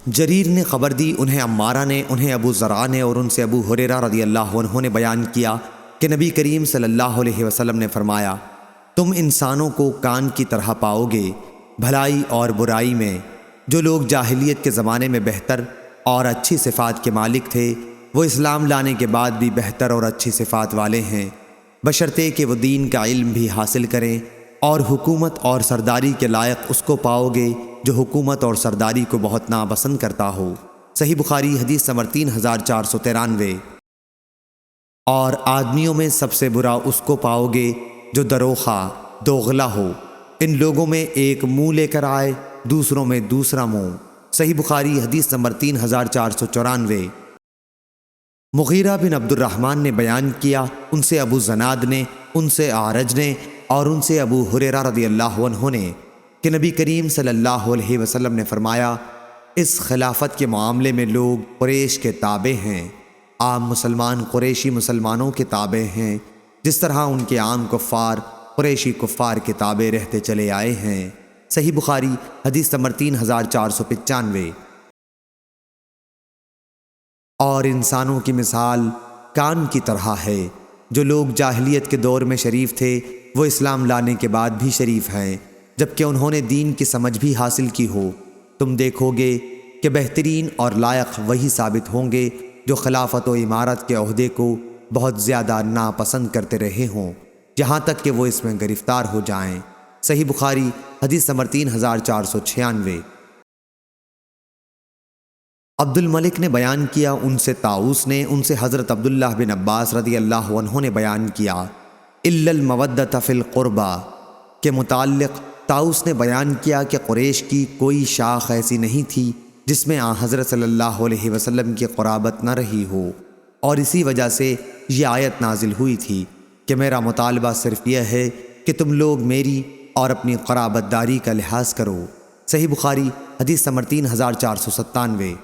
جریر نے خبر دی، انہیں عمارہ نے، انہیں ابو زرع نے اور ان سے ابو ہریرہ رضی اللہ عنہ نے بیان کیا کہ نبی کریم صلی اللہ علیہ وسلم نے فرمایا، تم انسانوں کو کان کی طرح پاؤ گے بھلائی اور برائی میں۔ جو لوگ جاہلیت کے زمانے میں بہتر اور اچھی صفات کے مالک تھے، وہ اسلام لانے کے بعد بھی بہتر اور اچھی صفات والے ہیں، بشرطے کہ وہ دین کا علم بھی حاصل کریں، اور حکومت اور سرداری کے لائق اس کو پاؤ گے جو حکومت اور سرداری کو بہت ناپسند کرتا ہو۔ صحیح بخاری حدیث نمبر 3493۔ اور آدمیوں میں سب سے برا اس کو پاؤ گے جو دروخہ دوغلا ہو، ان لوگوں میں ایک منہ لے کر آئے، دوسروں میں دوسرا منہ۔ صحیح بخاری حدیث نمبر 3494۔ مغیرہ بن عبد الرحمن نے بیان کیا، ان سے ابو زناد نے، ان سے اعرج نے اور ان سے ابو ہریرہ رضی اللہ عنہ نے کہ نبی کریم صلی اللہ علیہ وسلم نے فرمایا، اس خلافت کے معاملے میں لوگ قریش کے تابع ہیں، عام مسلمان قریشی مسلمانوں کے تابع ہیں، جس طرح ان کے عام کفار قریشی کفار کے تابع رہتے چلے آئے ہیں۔ صحیح بخاری حدیث نمبر 3495۔ اور انسانوں کی مثال کان کی طرح ہے، جو لوگ جاہلیت کے دور میں شریف تھے وہ اسلام لانے کے بعد بھی شریف ہیں، جبکہ انہوں نے دین کی سمجھ بھی حاصل کی ہو۔ تم دیکھو گے کہ بہترین اور لائق وہی ثابت ہوں گے جو خلافت و امارت کے عہدے کو بہت زیادہ ناپسند کرتے رہے ہوں، یہاں تک کہ وہ اس میں گرفتار ہو جائیں۔ صحیح بخاری حدیث نمبر 3496۔ عبد الملک نے بیان کیا، ان سے طاؤس نے، ان سے حضرت عبداللہ بن عباس رضی اللہ عنہ نے بیان کیا، الا المودۃ فی القربى کے متعلق طاؤس نے بیان کیا کہ قریش کی کوئی شاخ ایسی نہیں تھی جس میں حضرت صلی اللہ علیہ وسلم کی قرابت نہ رہی ہو، اور اسی وجہ سے یہ آیت نازل ہوئی تھی کہ میرا مطالبہ صرف یہ ہے کہ تم لوگ میری اور اپنی قرابت داری کا لحاظ کرو۔ صحیح بخاری حدیث نمبر 3497۔